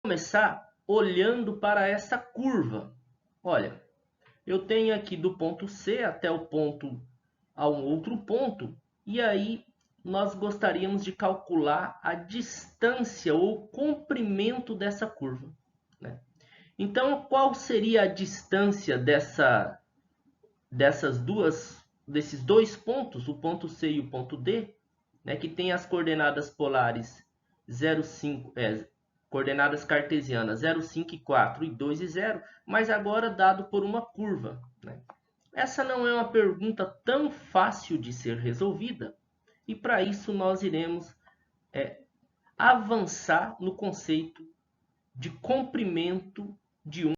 Começar olhando para essa curva. Olha, eu tenho aqui do ponto C até o ponto a um outro ponto, e aí nós gostaríamos de calcular a distância ou comprimento dessa curva, né? Então, qual seria a distância desses dois pontos, o ponto C e o ponto D, né, que tem as coordenadas polares 0,5, coordenadas cartesianas 0, 5 e 4 e 2 e 0, mas agora dado por uma curva, né? Essa não é uma pergunta tão fácil de ser resolvida, e para isso nós iremos avançar no conceito de comprimento de uma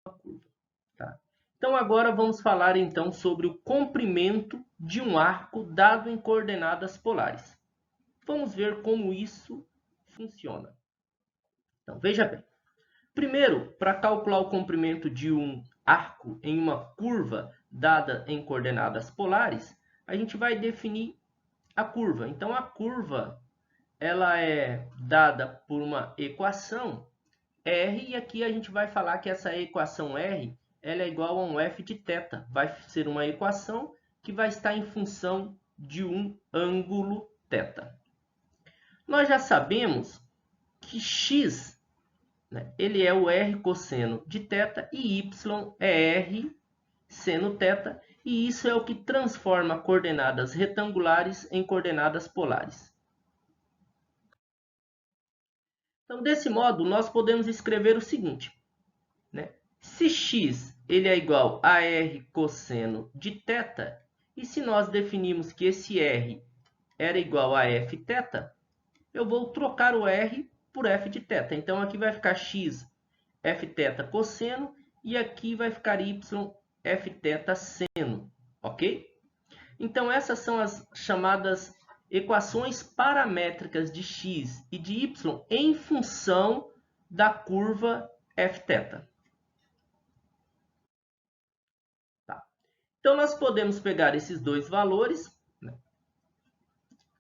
curva. Tá? Então agora vamos falar então sobre o comprimento de um arco dado em coordenadas polares. Vamos ver como isso funciona. Então veja bem. Primeiro, para calcular o comprimento de um arco em uma curva dada em coordenadas polares, a gente vai definir a curva. Então a curva ela é dada por uma equação R, e aqui a gente vai falar que essa equação R ela é igual a um f de θ. Vai ser uma equação que vai estar em função de um ângulo θ. Nós já sabemos que x, né, ele é o R cosseno de θ e y é R seno θ, e isso é o que transforma coordenadas retangulares em coordenadas polares. Então, desse modo, nós podemos escrever o seguinte, né? Se x ele é igual a R cosseno de θ, e se nós definimos que esse R era igual a f θ, eu vou trocar o R por f de θ. Então, aqui vai ficar x f θ cosseno, e aqui vai ficar y f θ seno, ok? Então, essas são as chamadas equações paramétricas de x e de y em função da curva fθ. Tá. Então, nós podemos pegar esses dois valores, né,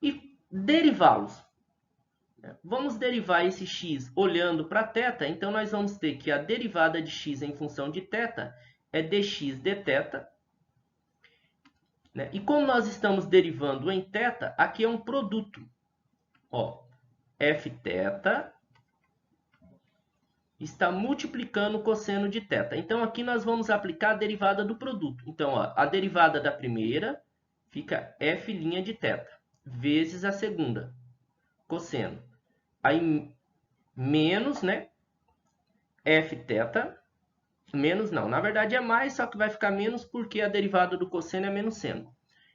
e derivá-los. Vamos derivar esse x olhando para θ, então nós vamos ter que a derivada de x em função de θ é dx dθ. Né? E como nós estamos derivando em θ, aqui é um produto. Ó, fθ está multiplicando o cosseno de θ. Então, aqui nós vamos aplicar a derivada do produto. Então, ó, a derivada da primeira fica f' de θ, vezes a segunda, cosseno. Aí, menos, né, fθ, menos não, na verdade é mais, só que vai ficar menos porque a derivada do cosseno é menos seno.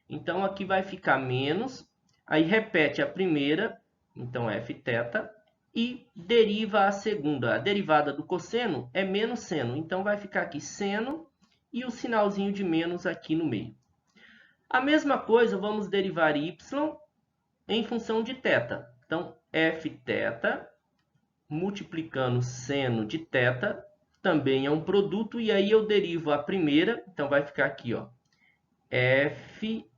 Então, aqui vai ficar menos, aí repete a primeira, então fθ, e deriva a segunda. A derivada do cosseno é menos seno, então vai ficar aqui seno e o sinalzinho de menos aqui no meio. A mesma coisa, vamos derivar y em função de θ. Então, fθ multiplicando seno de θ também é um produto, e aí eu derivo a primeira, então vai ficar aqui, ó, f'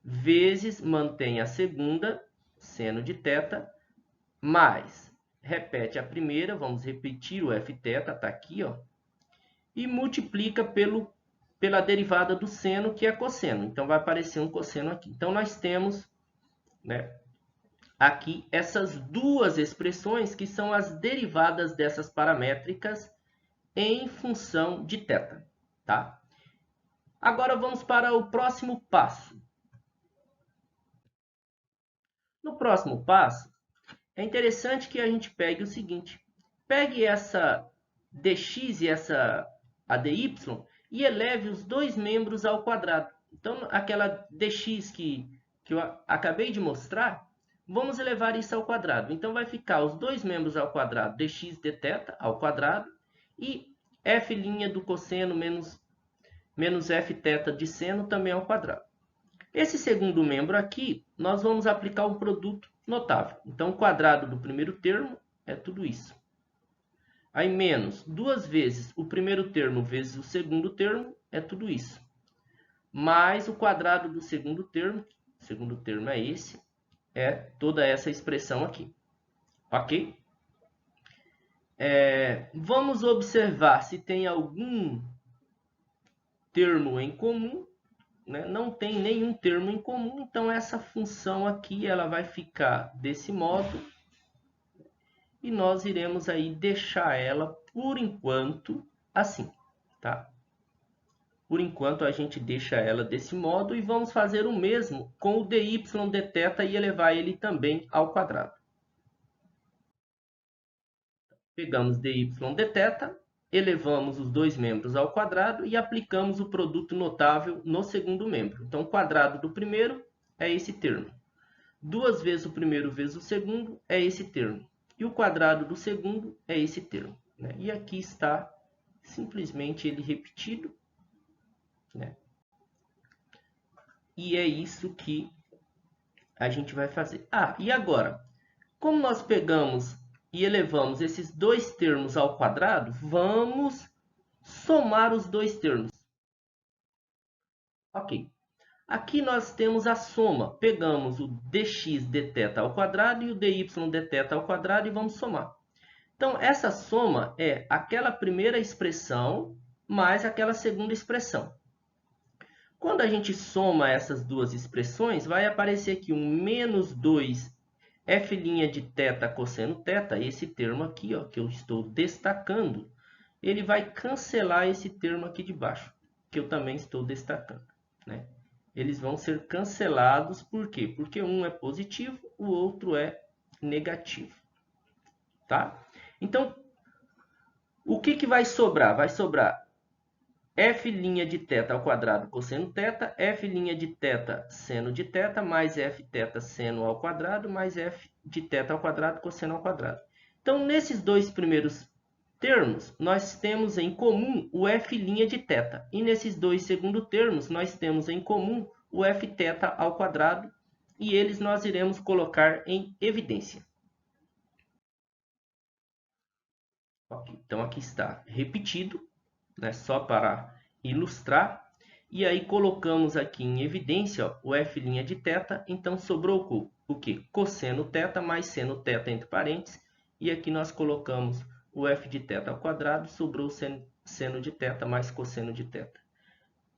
vezes, mantém a segunda, seno de θ, mais, repete a primeira, vamos repetir o fθ, está aqui, ó, e multiplica pela derivada do seno, que é cosseno. Então, vai aparecer um cosseno aqui. Então, nós temos, né, aqui essas duas expressões que são as derivadas dessas paramétricas em função de θ, tá? Agora vamos para o próximo passo. No próximo passo, é interessante que a gente pegue o seguinte, pegue essa dx e essa a dy e eleve os dois membros ao quadrado. Então, aquela dx que eu acabei de mostrar, vamos elevar isso ao quadrado. Então, vai ficar os dois membros ao quadrado, dx dθ ao quadrado, e f' do cosseno menos fθ de seno também ao quadrado. Esse segundo membro aqui, nós vamos aplicar um produto notável. Então, o quadrado do primeiro termo é tudo isso. Aí, menos 2 vezes o primeiro termo vezes o segundo termo é tudo isso. Mais o quadrado do segundo termo, O segundo termo é esse, é toda essa expressão aqui. Ok? Vamos observar se tem algum termo em comum, né? Não tem nenhum termo em comum, então essa função aqui ela vai ficar desse modo e nós iremos aí deixar ela por enquanto assim, tá? Por enquanto a gente deixa ela desse modo e vamos fazer o mesmo com o dy dθ e elevar ele também ao quadrado. Pegamos dy dθ, elevamos os dois membros ao quadrado e aplicamos o produto notável no segundo membro. Então, o quadrado do primeiro é esse termo. 2 vezes o primeiro vezes o segundo é esse termo. E o quadrado do segundo é esse termo, né? E aqui está simplesmente ele repetido, né? E é isso que a gente vai fazer. E agora, como nós pegamos e elevamos esses dois termos ao quadrado, vamos somar os dois termos. Ok. Aqui nós temos a soma. Pegamos o dx dθ ao quadrado e o dy dθ ao quadrado e vamos somar. Então, essa soma é aquela primeira expressão mais aquela segunda expressão. Quando a gente soma essas duas expressões, vai aparecer aqui um menos 2 f' de θ cosseno θ, esse termo aqui, ó, que eu estou destacando, ele vai cancelar esse termo aqui de baixo, que eu também estou destacando, né? Eles vão ser cancelados, por quê? Porque um é positivo, o outro é negativo, tá? Então, o que vai sobrar? Vai sobrar f' de θ ao quadrado cosseno θ, f' de θ seno de θ, mais fθ seno ao quadrado, mais f de θ ao quadrado cosseno ao quadrado. Então, nesses dois primeiros termos, nós temos em comum o f' de θ. E nesses dois segundos termos, nós temos em comum o fθ ao quadrado. E eles nós iremos colocar em evidência. Okay, então, aqui está repetido, né, só para ilustrar. E aí colocamos aqui em evidência, ó, o f' de θ. Então, sobrou o quê? Cosseno θ mais seno θ entre parênteses. E aqui nós colocamos o f de θ ao quadrado, sobrou seno de θ mais cosseno de θ.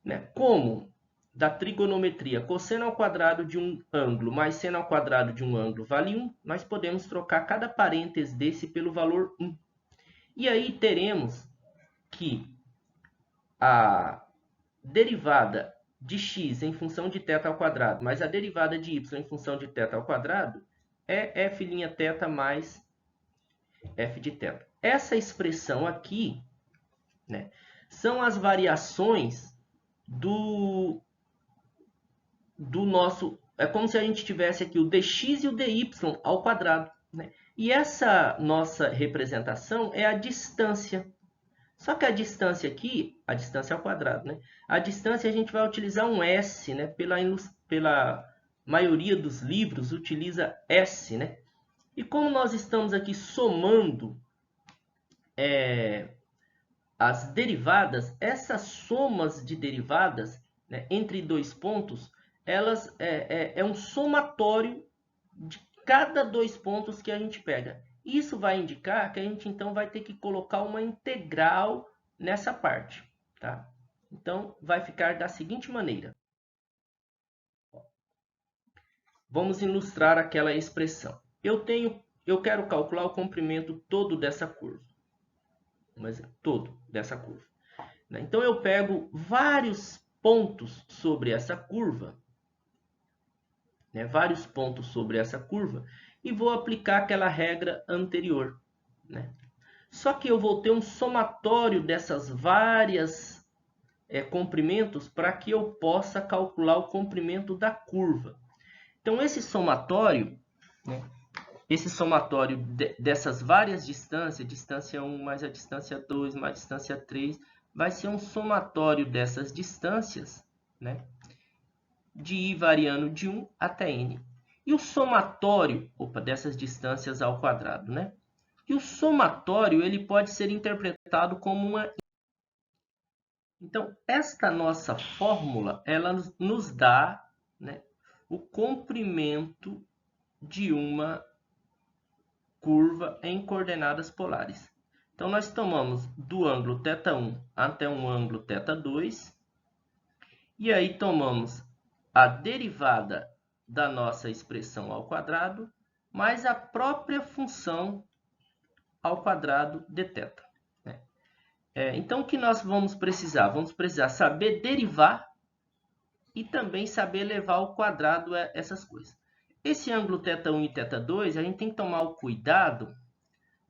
Né? Como da trigonometria cosseno ao quadrado de um ângulo mais seno ao quadrado de um ângulo vale 1, nós podemos trocar cada parêntese desse pelo valor 1. E aí teremos que a derivada de x em função de θ ao quadrado mais a derivada de y em função de θ ao quadrado é f'θ mais f de θ. Essa expressão aqui, né, são as variações do nosso... É como se a gente tivesse aqui o dx e o dy ao quadrado, né? E essa nossa representação é a distância. Só que a distância aqui, a distância ao quadrado, né? A distância a gente vai utilizar um s, né? Pela maioria dos livros utiliza s, né? E como nós estamos aqui somando as derivadas, essas somas de derivadas, né, entre dois pontos, elas é um somatório de cada dois pontos que a gente pega. Isso vai indicar que a gente então vai ter que colocar uma integral nessa parte, tá? Então, vai ficar da seguinte maneira. Vamos ilustrar aquela expressão. Eu quero calcular o comprimento todo dessa curva. Mas todo dessa curva. Então, eu pego vários pontos sobre essa curva, né, vários pontos sobre essa curva, e vou aplicar aquela regra anterior, né? Só que eu vou ter um somatório dessas várias comprimentos para que eu possa calcular o comprimento da curva. Então, esse somatório, né, dessas várias distâncias, distância 1 mais a distância 2 mais a distância 3, vai ser um somatório dessas distâncias, né, de i variando de 1 até n. E o somatório dessas distâncias ao quadrado, né? E o somatório ele pode ser interpretado como uma... Então, esta nossa fórmula, ela nos dá, né, o comprimento de uma curva em coordenadas polares. Então, nós tomamos do ângulo θ1 até um ângulo θ2, e aí tomamos a derivada da nossa expressão ao quadrado, mais a própria função ao quadrado de θ. Então, o que nós vamos precisar? Vamos precisar saber derivar e também saber levar ao quadrado essas coisas. Esse ângulo θ1 e θ2, a gente tem que tomar o cuidado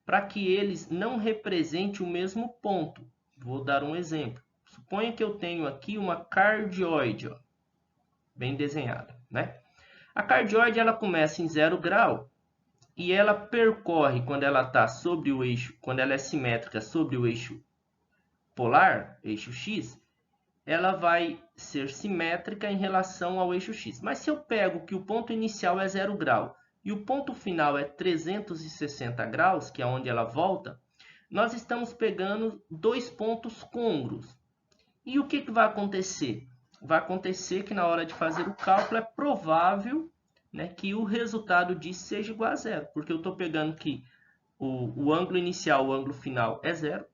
para que eles não representem o mesmo ponto. Vou dar um exemplo. Suponha que eu tenho aqui uma cardioide, ó, bem desenhada, né? A cardioide ela começa em 0 grau e ela percorre, quando ela está sobre o eixo, quando ela é simétrica sobre o eixo polar, eixo x, ela vai ser simétrica em relação ao eixo x. Mas se eu pego que o ponto inicial é 0 grau e o ponto final é 360 graus, que é onde ela volta, nós estamos pegando dois pontos côngruos. E o que vai acontecer? Vai acontecer que na hora de fazer o cálculo é provável, né, que o resultado disso seja igual a zero, porque eu estou pegando que o ângulo inicial, o ângulo final é zero.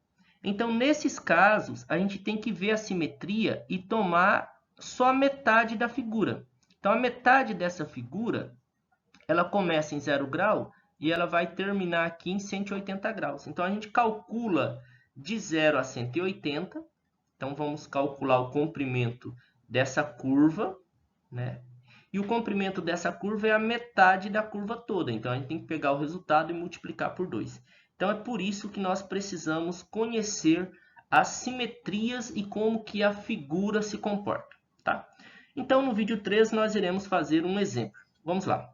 Então, nesses casos, a gente tem que ver a simetria e tomar só a metade da figura. Então, a metade dessa figura, ela começa em 0 grau e ela vai terminar aqui em 180 graus. Então, a gente calcula de 0 a 180. Então, vamos calcular o comprimento dessa curva, né? E o comprimento dessa curva é a metade da curva toda. Então, a gente tem que pegar o resultado e multiplicar por 2. Então, é por isso que nós precisamos conhecer as simetrias e como que a figura se comporta, tá? Então, no vídeo 3, nós iremos fazer um exemplo. Vamos lá.